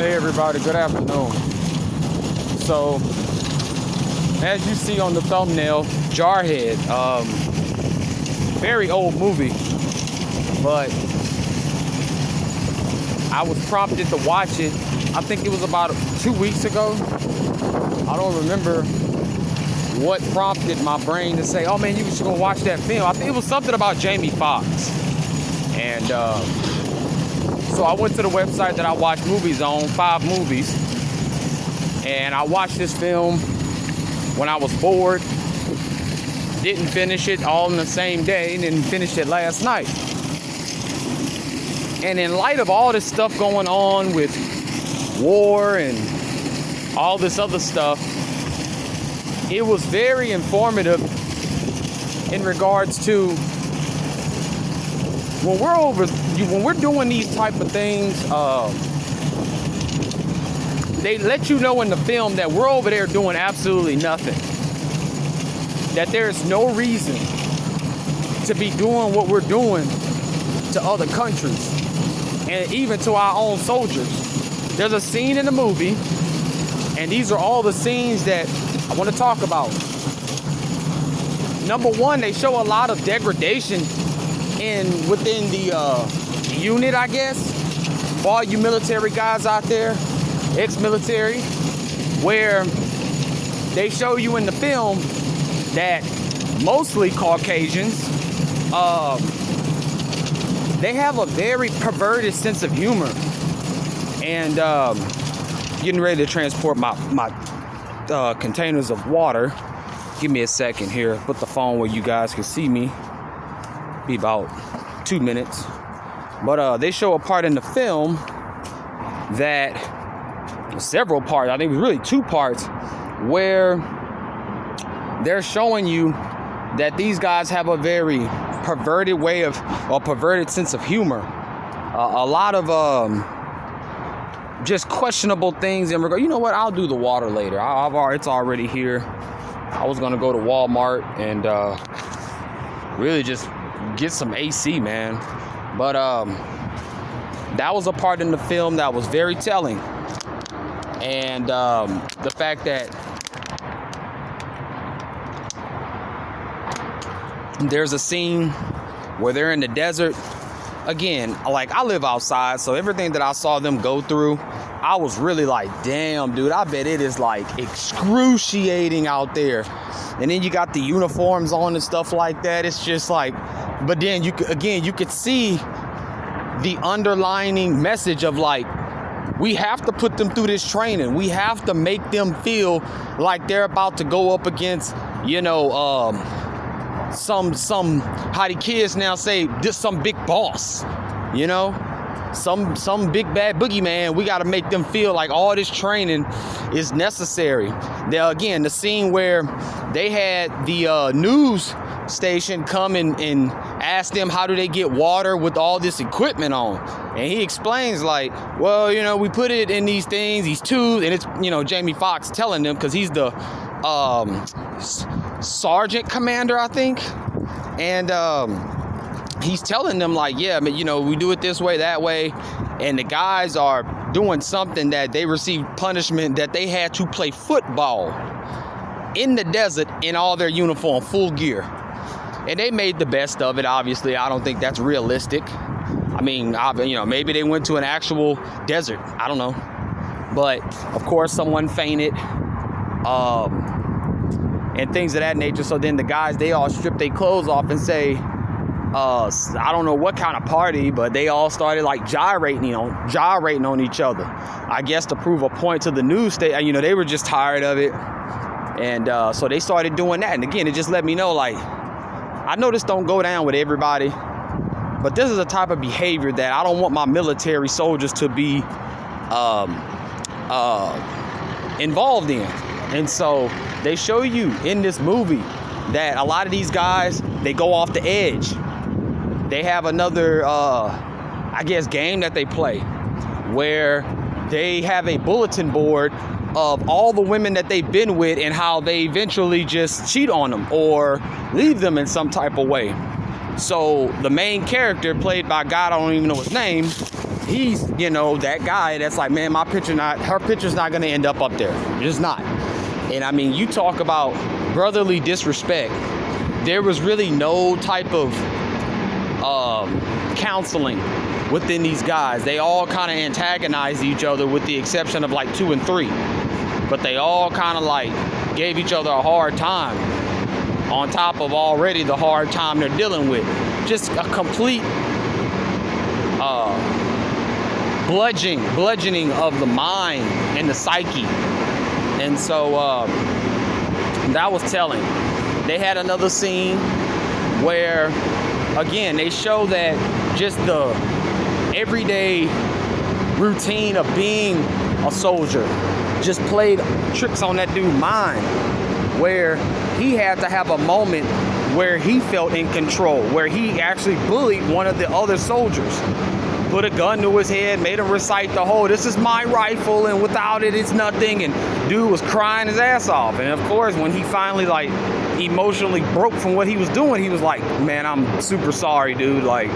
Hey everybody, good afternoon. So, as you see on the thumbnail, Jarhead, very old movie, but I was prompted to watch it. I think it was about 2 weeks ago. I don't remember what prompted my brain to say, oh man, you should go watch that film. I think it was something about Jamie Foxx. And so I went to the website that I watch movies on, 5 movies. And I watched this film when I was bored. Didn't finish it all in the same day, and then finished it last night. And in light of all this stuff going on with war and all this other stuff, it was very informative in regards to when we're doing these type of things, they let you know in the film that we're over there doing absolutely nothing. That there's no reason to be doing what we're doing to other countries and even to our own soldiers. There's a scene in the movie, and these are all the scenes that I want to talk about. Number one, they show a lot of degradation within the unit, I guess. For all you military guys out there, ex-military, where they show you in the film that mostly Caucasians, they have a very perverted sense of humor. And getting ready to transport my containers of water. Give me a second here. Put the phone where you guys can see me. Be about 2 minutes. But they show a part in the film that, several parts, I think it was really 2 parts, where they're showing you that these guys have a very perverted way of, or perverted sense of humor. A lot of just questionable things in regard. You know what? I'll do the water later. It's already here. I was gonna go to Walmart and really just get some AC, man. But that was a part in the film that was very telling. And the fact that there's a scene where they're in the desert. Again, like, I live outside, so everything that I saw them go through, I was really like, damn, dude, I bet it is like excruciating out there. And then you got the uniforms on and stuff like that. It's just like, but then you could see the underlining message of like, we have to put them through this training. We have to make them feel like they're about to go up against, you know, some how the kids now say, this some big boss, you know, some big bad boogeyman. We got to make them feel like all this training is necessary. Now, again, the scene where they had the news station come and ask them how do they get water with all this equipment on, and he explains like, well, you know, we put it in these things, these tubes, and it's, you know, Jamie Foxx telling them, because he's the sergeant commander, I think, and he's telling them like, yeah, but you know, we do it this way, that way, and the guys are doing something that they received punishment, that they had to play football in the desert in all their uniform, full gear. And they made the best of it. Obviously, I don't think that's realistic. I mean, you know, maybe they went to an actual desert. I don't know. But of course, someone fainted, and things of that nature. So then the guys, they all strip their clothes off and say, I don't know what kind of party, but they all started like gyrating on each other. I guess to prove a point to the news station. You know, they were just tired of it. And so they started doing that. And again, it just let me know, like, I know this don't go down with everybody, but this is a type of behavior that I don't want my military soldiers to be involved in. And so they show you in this movie that a lot of these guys, they go off the edge. They have another, I guess, game that they play where they have a bulletin board of all the women that they've been with and how they eventually just cheat on them or leave them in some type of way. So the main character, played by God, I don't even know his name, he's, you know, that guy that's like, man, her picture's not gonna end up there. It's not. And I mean, you talk about brotherly disrespect. There was really no type of counseling within these guys. They all kind of antagonized each other with the exception of like 2 and 3. But they all kind of like gave each other a hard time on top of already the hard time they're dealing with. Just a complete bludgeoning of the mind and the psyche. And so that was telling. They had another scene where, again, they show that just the everyday routine of being a soldier just played tricks on that dude's mind, where he had to have a moment where he felt in control, where he actually bullied one of the other soldiers, put a gun to his head, made him recite the whole, this is my rifle, and without it, it's nothing. And dude was crying his ass off. And of course, when he finally like emotionally broke from what he was doing, he was like, man, I'm super sorry, dude. Like,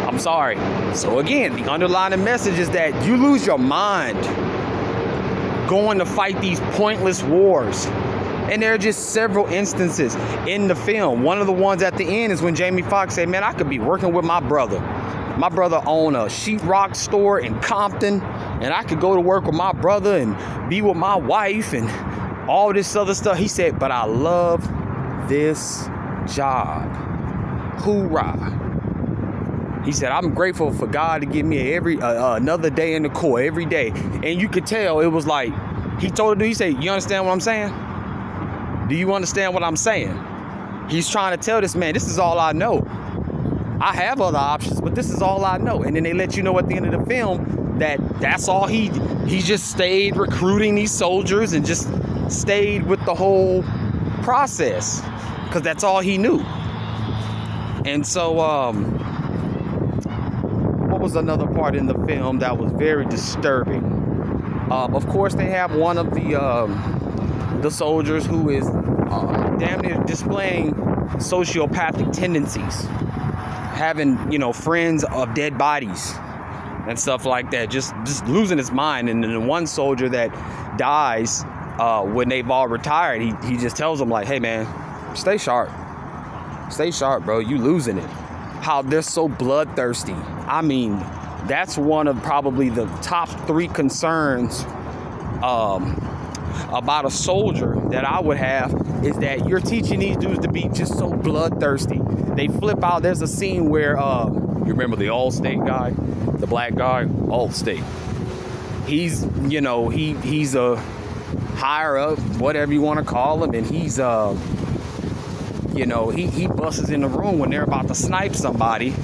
I'm sorry. So again, the underlying message is that you lose your mind going to fight these pointless wars. And there are just several instances in the film. One of the ones at the end is when Jamie Foxx said, man, I could be working with my brother. My brother owned a sheetrock store in Compton, and I could go to work with my brother and be with my wife and all this other stuff. He said, but I love this job. Hoorah. He said, I'm grateful for God to give me another day in the Corps every day. And you could tell it was like, he told the dude, he said, you understand what I'm saying? Do you understand what I'm saying? He's trying to tell this man, this is all I know. I have other options, but this is all I know. And then they let you know at the end of the film that that's all he just stayed recruiting these soldiers and just stayed with the whole process because that's all he knew. And so what was another part in the film that was very disturbing? Of course, they have one of the soldiers who is damn near displaying sociopathic tendencies, having, you know, friends of dead bodies and stuff like that, just losing his mind. And then the one soldier that dies when they've all retired, he just tells them like, hey man, stay sharp, bro, you losing it. How they're so bloodthirsty. I mean, that's one of probably the top 3 concerns about a soldier that I would have, is that you're teaching these dudes to be just so bloodthirsty. They flip out. There's a scene where you remember the Allstate guy, the black guy, Allstate. He's, you know, he's a higher up, whatever you want to call him, and he's you know, he busts in the room when they're about to snipe somebody,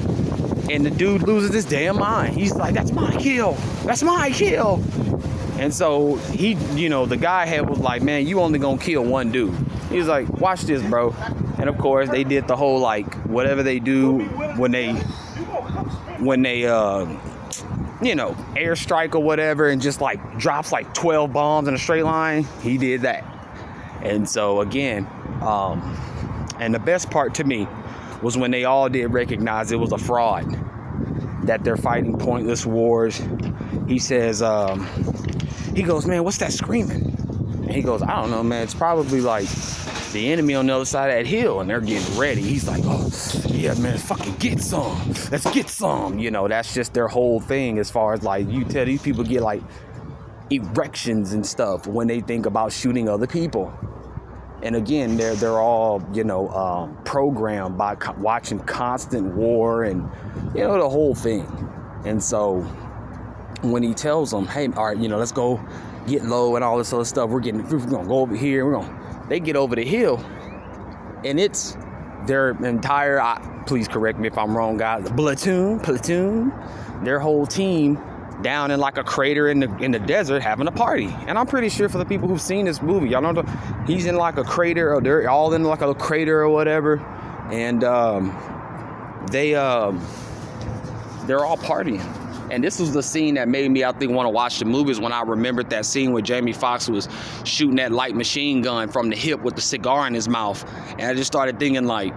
and the dude loses his damn mind. He's like, that's my kill. And so he, you know, the guy was like, man, you only gonna kill one dude. He was like, watch this, bro. And of course they did the whole like whatever they do when they you know, airstrike or whatever, and just like drops like 12 bombs in a straight line. He did that. And so again, and the best part to me was when they all did recognize it was a fraud, that they're fighting pointless wars. He says, he goes, man, what's that screaming? And he goes, I don't know, man. It's probably like the enemy on the other side of that hill, and they're getting ready. He's like, oh, yeah, man, fucking get some. Let's get some. You know, that's just their whole thing as far as like, you tell these people get like erections and stuff when they think about shooting other people. And again, they're all, you know, programmed by watching constant war and, you know, the whole thing. And so when he tells them, hey, all right, you know, let's go get low and all this other stuff. We're going to go over here. They get over the hill, and it's their entire, please correct me if I'm wrong, guys, platoon, their whole team down in like a crater in the desert having a party. And I'm pretty sure for the people who've seen this movie, y'all know he's in like a crater, or they're all in like a crater or whatever, and they're all partying. And this was the scene that made me, I think, want to watch the movies, when I remembered that scene where Jamie Foxx was shooting that light machine gun from the hip with the cigar in his mouth. And I just started thinking like,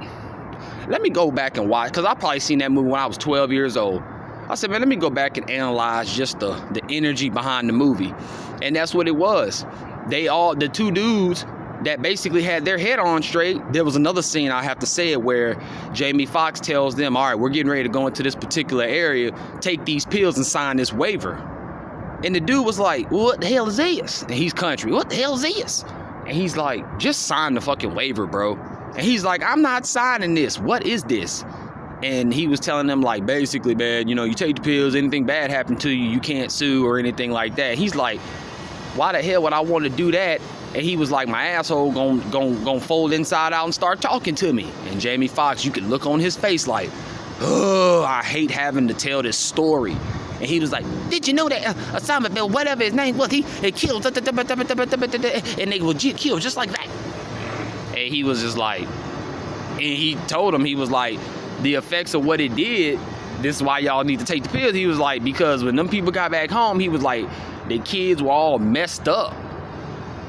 let me go back and watch, because I probably seen that movie when I was 12 years old. I said, man, let me go back and analyze just the energy behind the movie. And that's what it was. The two dudes that basically had their head on straight. There was another scene, I have to say it, where Jamie Foxx tells them, all right, we're getting ready to go into this particular area, take these pills and sign this waiver. And the dude was like, what the hell is this? And he's country. What the hell is this? And he's like, just sign the fucking waiver, bro. And he's like, I'm not signing this. What is this? And he was telling them, like, basically, man, you take the pills, anything bad happened to you, you can't sue or anything like that. He's like, why the hell would I want to do that? And he was like, my asshole gon' fold inside out and start talking to me. And Jamie Foxx, you could look on his face like, oh, I hate having to tell this story. And he was like, did you know that Osama bin, whatever his name was, he killed, and they were killed just like that. And he was just like, and he told him, he was like, the effects of what it did, this is why y'all need to take the pills. He was like, because when them people got back home, he was like, the kids were all messed up.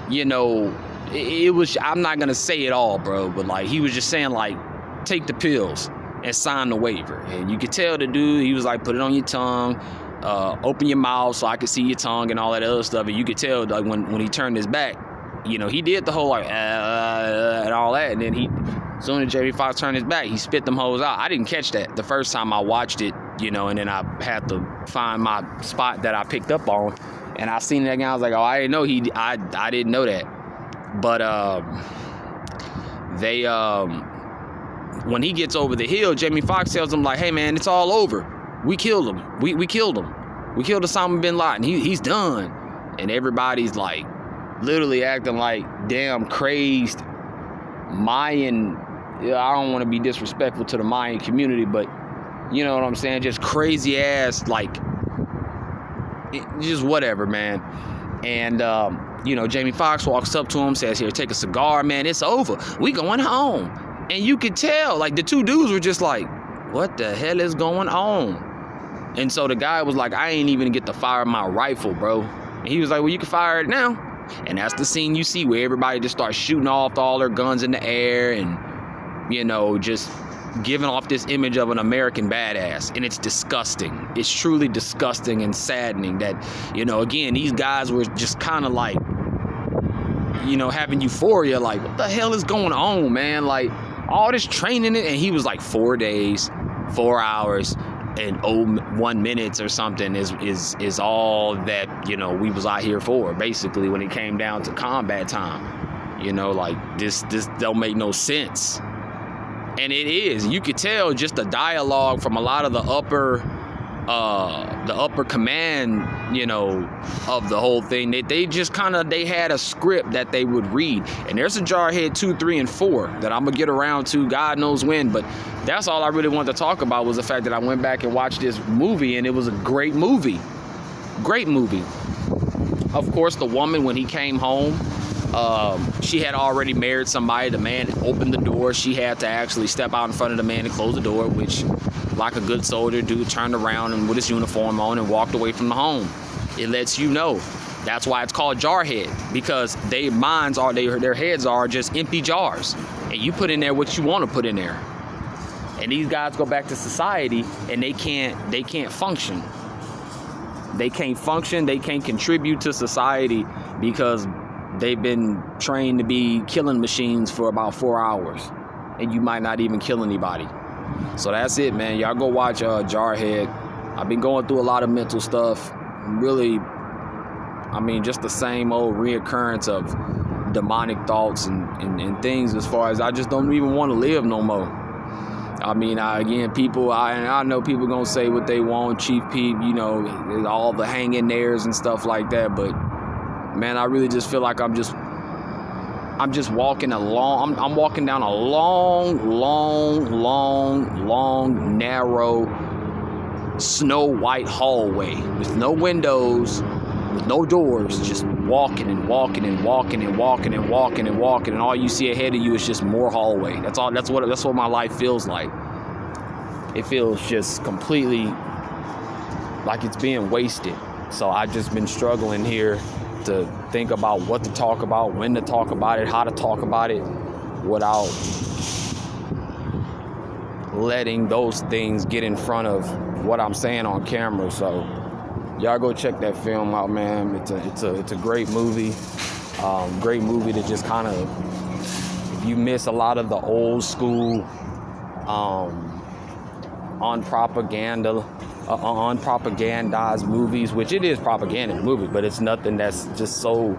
It was, I'm not going to say it all, bro, but like, he was just saying, like, take the pills and sign the waiver. And you could tell the dude, he was like, put it on your tongue, open your mouth so I could see your tongue and all that other stuff. And you could tell, like, when he turned his back, he did the whole, like, and all that. And then as soon as Jamie Foxx turned his back, he spit them hoes out. I didn't catch that the first time I watched it, and then I had to find my spot that I picked up on. And I seen that again. I was like, oh, I didn't know I didn't know that. But when he gets over the hill, Jamie Foxx tells him, like, hey, man, it's all over. We killed him. We killed him. We killed Osama bin Laden. He's done. And everybody's, like, literally acting like damn crazed Mayan. I don't want to be disrespectful to the Mayan community, but you know what I'm saying? Just crazy ass, like, just whatever, man. And, Jamie Foxx walks up to him, says, here, take a cigar, man. It's over. We going home. And you could tell, like, the two dudes were just like, what the hell is going on? And so the guy was like, I ain't even get to fire my rifle, bro. And he was like, well, you can fire it now. And that's the scene you see where everybody just starts shooting off all their guns in the air and, just giving off this image of an American badass. And it's disgusting. It's truly disgusting and saddening that, again, these guys were just kind of like, having euphoria, like, what the hell is going on, man? Like, all this training, and he was like 4 days, 4 hours, and 1 minute or something is all that, we was out here for, basically, when it came down to combat time. Like, this don't make no sense. And it is. You could tell just the dialogue from a lot of the upper command, of the whole thing. They just they had a script that they would read. And there's a Jarhead 2, 3, and 4 that I'm gonna get around to, God knows when. But that's all I really wanted to talk about, was the fact that I went back and watched this movie, and it was a great movie. Great movie. Of course, the woman, when he came home, she had already married somebody. The man opened the door. She had to actually step out in front of the man and close the door, which, like a good soldier, dude turned around and with his uniform on and walked away from the home. It lets you know. That's why it's called Jarhead, because their heads are just empty jars, and you put in there what you want to put in there. And these guys go back to society, and they can't function. They can't function. They can't contribute to society because they've been trained to be killing machines for about 4 hours, and you might not even kill anybody. So that's it, man. Y'all go watch Jarhead. I've been going through a lot of mental stuff. Really, just the same old reoccurrence of demonic thoughts and things, as far as I just don't even want to live no more. I know people gonna say what they want, Chief Peep, all the hang in theirs and stuff like that, but man, I really just feel like I'm just walking along. I'm walking down a long, narrow, snow white hallway with no windows, with no doors, just walking and walking and walking and walking and walking and walking, and all you see ahead of you is just more hallway. That's all. That's what my life feels like. It feels just completely like it's being wasted. So I've just been struggling here to think about what to talk about, when to talk about it, how to talk about it, without letting those things get in front of what I'm saying on camera. So y'all go check that film out, man. It's a great movie. Great movie to just kind of, if you miss a lot of the old school unpropagandized movies, which it is propaganda movies, but it's nothing that's just so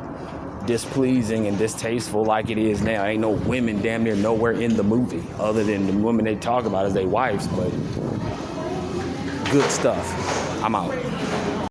displeasing and distasteful like it is now. Ain't no women damn near nowhere in the movie other than the women they talk about as their wives, but good stuff. I'm out.